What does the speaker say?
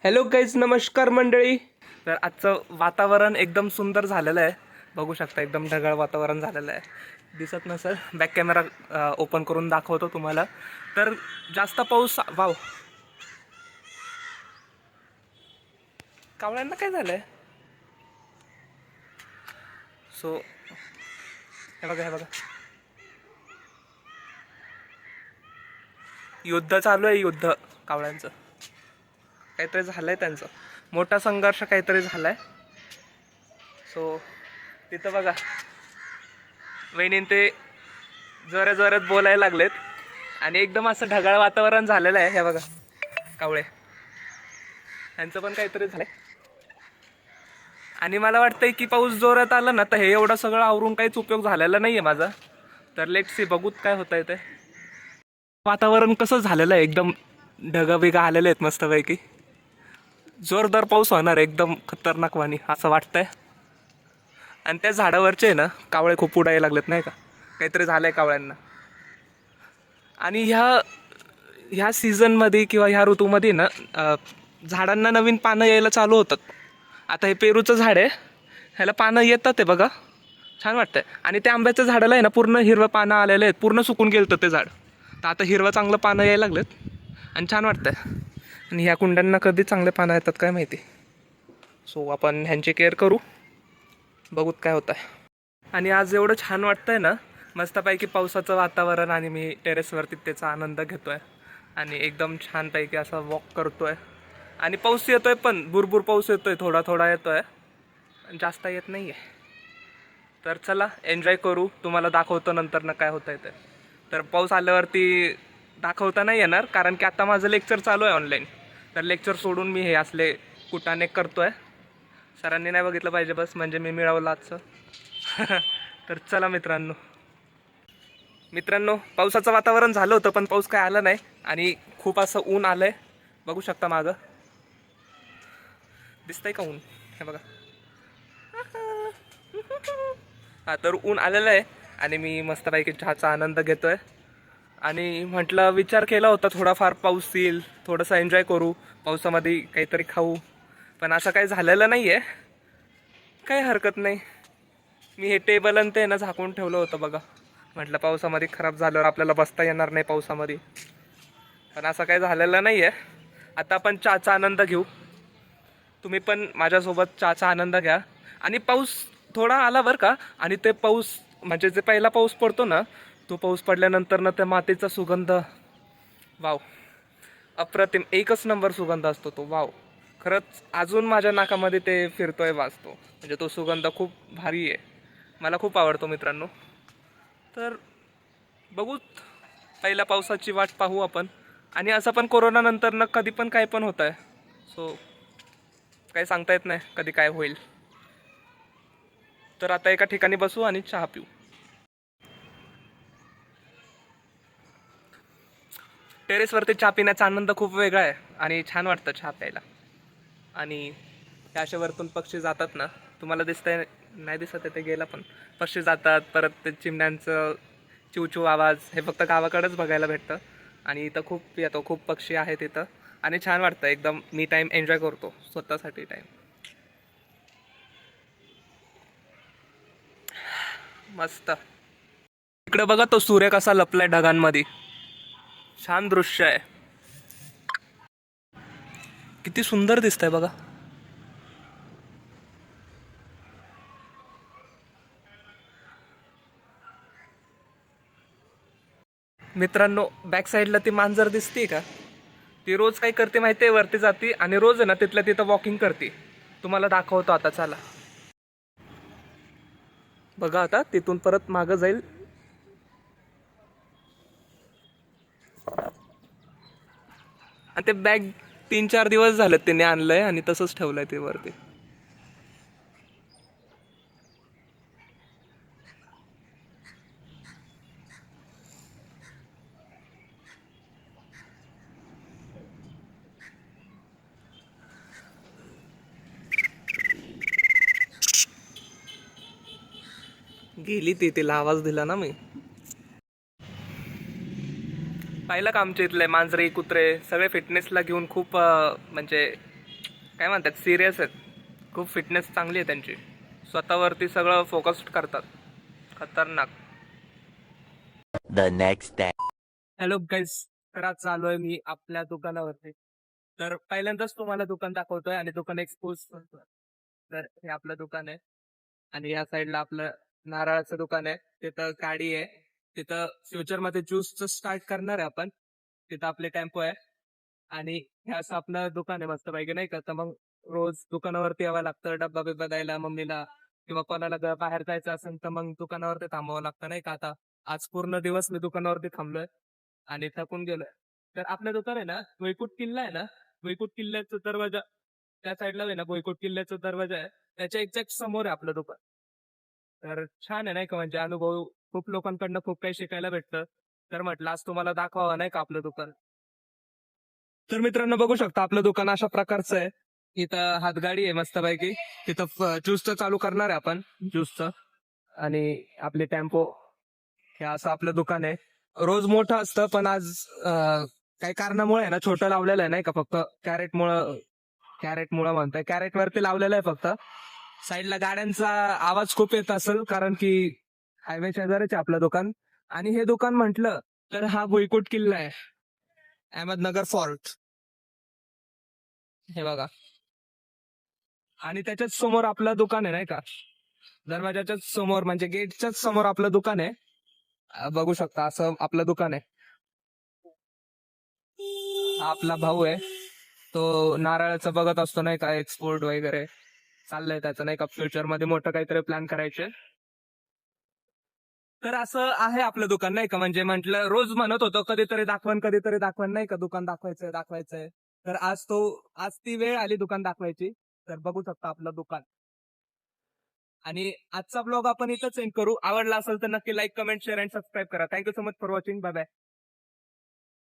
Hello guys, नमस्कार मंडळी. तर आजचं वातावरण एकदम सुंदर झालेलं आहे. बघू शकता एकदम ढगाळ वातावरण झालेलं आहे. दिसत नसेल, बॅक कॅमेरा ओपन करून दाखवतो तुम्हाला. तर जास्त पाऊस, वाव, कावळ्यांना काय झालंय? सो हे बघा, हे बघा, युद्ध चालू आहे. युद्ध कावळ्यांचं काहीतरी झालंय, त्यांचं मोठा संघर्ष काहीतरी झालाय. सो तिथं बघा, वहिनीन ते जोऱ्या जोऱ्यात बोलायला लागलेत आणि एकदम असं ढगाळ वातावरण झालेलं आहे. हे बघा, कावळे यांचं पण काहीतरी झालंय. आणि मला वाटतंय की पाऊस जोरात आला ना तर हे एवढं सगळं आवरून काहीच उपयोग झालेला नाहीये माझा. तर लेट्स सी, बघूत काय होतंय ते. वातावरण कसं झालेलं आहे, एकदम ढगा बिगा आलेले आहेत मस्तपैकी. जोरदार पाऊस होणार, एकदम खतरनाक वाणी असं वाटतंय. आणि त्या झाडावरचे ना कावळे खूप उडायला लागलेत, नाही का? काहीतरी झालंय कावळ्यांना. आणि ह्या सीझनमध्ये किंवा ह्या ऋतूमध्ये ना झाडांना नवीन पानं यायला चालू होतात. आता हे पेरूचं झाड आहे, ह्याला पानं येतात ते बघा, छान वाटतंय. आणि त्या आंब्याच्या झाडाला आहे ना पूर्ण हिरवं पानं आलेले आहेत, पूर्ण सुकून गेलं ते झाड. तर आता हिरवं चांगलं पानं यायला लागलेत आणि छान वाटतंय. आणि ह्या कुंड्यांना कधी चांगले पानं येतात काय माहिती. सो आपण ह्यांची केअर करू, बघूत काय होत आहे. आणि आज एवढं छान वाटतंय ना, मस्तपैकी पावसाचं वातावरण, आणि मी टेरेसवरती त्याचा आनंद घेतोय आणि एकदम छानपैकी असा वॉक करतोय. आणि पाऊस येतोय, पण भुरभुर पाऊस येतोय, थोडा थोडा येतोय, जास्त येत नाही आहे. तर चला एन्जॉय करू, तुम्हाला दाखवतो नंतर ना काय होतंय ते. तर पाऊस आल्यावरती दाखवता नाही येणार, कारण की आता माझं लेक्चर चालू आहे ऑनलाईन. तर लेक्चर सोडून मी हे असले कुटाने करतोय. सरांनी नाही बघितलं पाहिजे बस, म्हणजे मी मिळवलं आजचं. तर चला मित्रांनो, पावसाचं वातावरण झालं होतं पण पाऊस काय आला नाही. आणि खूप असं ऊन आलंय, बघू शकता मागं दिसतंय का ऊन, हे बघा. हा, तर ऊन आलेलं आहे आणि मी मस्तपैकी चहाचा आनंद घेतोय. आणि म्हटलं, विचार केला होता थोडाफार पाऊस येईल, थोडंसं एन्जॉय करू, पावसामध्ये काहीतरी खाऊ, पण असं काही झालेलं नाही आहे. काही हरकत नाही. मी हे टेबल आणि ते ना झाकून ठेवलं होतं बघा, म्हटलं पावसामध्ये खराब झाल्यावर आपल्याला बसता येणार नाही पावसामध्ये, पण असं काही झालेलं नाही आहे. आता आपण चहाचा आनंद घेऊ, तुम्ही पण माझ्यासोबत चहाचा आनंद घ्या. आणि पाऊस थोडा आला बरं का, आणि ते पाऊस म्हणजे जे पहिला पाऊस पडतो ना, तो पाऊस पडल्यानंतर ना त्या मातीचा सुगंध, वाव, अप्रतिम, एकच नंबर सुगंध असतो तो. वाव, खरंच अजून माझ्या नाकामध्ये ते फिरतोय वाजतो, म्हणजे तो सुगंध खूप भारी आहे, मला खूप आवडतो मित्रांनो. तर बघूत, पहिल्या पावसाची वाट पाहू आपण. आणि असं पण कोरोना नंतर ना कधी पण काय पण होत आहे. सो काही सांगता येत नाही कधी काय होईल. तर आता एका ठिकाणी बसू आणि चहा पिऊ. टेरेसवरती चहा पिण्याचा आनंद खूप वेगळा आहे आणि छान वाटतं चहा प्यायला. आणि त्या अशा वरतून पक्षी जातात ना, तुम्हाला दिसतंय नाही दिसत आहे ते गेला, पण पक्षी जातात, परत ते चिमण्यांचं चिवचिव आवाज हे फक्त गावाकडेच बघायला भेटतं. आणि इथं खूप येतो, खूप पक्षी आहेत इथं, आणि छान वाटतं एकदम. मी टाईम एन्जॉय करतो, स्वतःसाठी टाईम मस्त. इकडे बघा, तो सूर्य कसा लपलाय ढगांमध्ये, छान दृश्य आहे, किती सुंदर दिसतंय बघा. मित्रांनो, बॅक साईडला ती मांजर दिसते का? ती रोज काय करते माहिती आहे, वरती जाते आणि रोज आहे ना तिथल्या तिथं वॉकिंग करते. तुम्हाला दाखवतो आता, चला बघा. आता तिथून परत मागं जाईल. आणि ते बॅग 3-4 दिवस झालेत तिने आणलंय आणि तसंच ठेवलंय ते वरती. गेली ती, तिला आवाज दिला ना मी. पाहिलं का, आमच्या इथले मांजरे कुत्रे सगळे फिटनेसला घेऊन खूप म्हणजे काय म्हणतात सिरियस आहेत, खूप फिटनेस चांगली आहे त्यांची, स्वतःवरती सगळं फोकस्ड करतात, खतरनाक. The next day. Hello guys, तर आज चालू आहे मी आपल्या दुकानावरती. तर पहिल्यांदाच तुम्हाला दुकान दाखवतोय आणि दुकान एक्सपोज करतोय. तर हे आपलं दुकान आहे आणि या साईडला आपलं नारळाचं दुकान आहे. तिथं गाडी आहे, तिथं फ्युचरमध्ये ज्यूसचं स्टार्ट करणार आहे आपण. तिथं आपले टेम्पो आहे आणि हे असं आपलं दुकान आहे मस्त पैकी नाही का. तर मग रोज दुकानावरती यावं लागतं डब्बा बिब्बा द्यायला मम्मीला, किंवा कोणाला बाहेर जायचं असेल तर मग दुकानावरती थांबावं लागतं नाही का. आता आज पूर्ण दिवस मी दुकानावरती थांबलोय आणि थकून गेलोय. तर आपलं दुकान आहे ना, भुईकोट किल्ला आहे ना, भुईकोट किल्ल्याचा दरवाजा त्या साईडला आहे ना, भुईकोट किल्ल्याचा दरवाजा आहे, त्याच्या एक्झॅक्ट समोर आहे आपलं दुकान. तर छान आहे नाही का, म्हणजे अनुभव खूप लोकांकडनं खूप काही शिकायला भेटतं. तर म्हटलं आज तुम्हाला दाखवावं नाही का आपलं दुकान. तर मित्रांनो बघू शकता आपलं दुकान अशा प्रकारचं आहे. इथं हातगाडी आहे मस्तपैकी, तिथं ज्यूसचं चालू करणार आहे आपण, ज्यूसचं. आणि आपले टेम्पो, हे असं आपलं दुकान आहे. रोज मोठं असतं पण आज काही कारणामुळे आहे ना छोटं लावलेलं आहे नाही का, फक्त कॅरेटमुळं म्हणताय, कॅरेट वरती लावलेलं आहे फक्त. साईडला गाड्यांचा आवाज खूप येत असेल कारण की हायवे शेजारीच आहे आपलं दुकान. आणि हे दुकान म्हटलं तर हा भुईकोट किल्ला आहे, अहमदनगर फोर्ट, हे बघा. आणि त्याच्याच समोर आपलं दुकान आहे नाही का, दरवाजाच्याच समोर म्हणजे गेटच्याच समोर आपलं दुकान आहे. बघू शकता असं आपलं दुकान आहे. हा आपला भाऊ आहे, तो नारळाचं बघत असतो नाही का, एक्सपोर्ट वगैरे चाललंय त्याचं नाही का, फ्युचर मध्ये मोठं काहीतरी प्लॅन करायचे. तर असं आहे आपलं दुकान नाही का, म्हणजे म्हटलं रोज म्हणत होतो कधीतरी दाखवण नाही का, दुकान दाखवायचंय. तर आज ती वेळ आली दुकान दाखवायची. तर बघू शकता आपलं दुकान. आणि आजचा ब्लॉग आपण इथंच एंड करू. आवडला असेल तर नक्की like, comment, share and subscribe करा. Thank you so much for watching. Bye bye.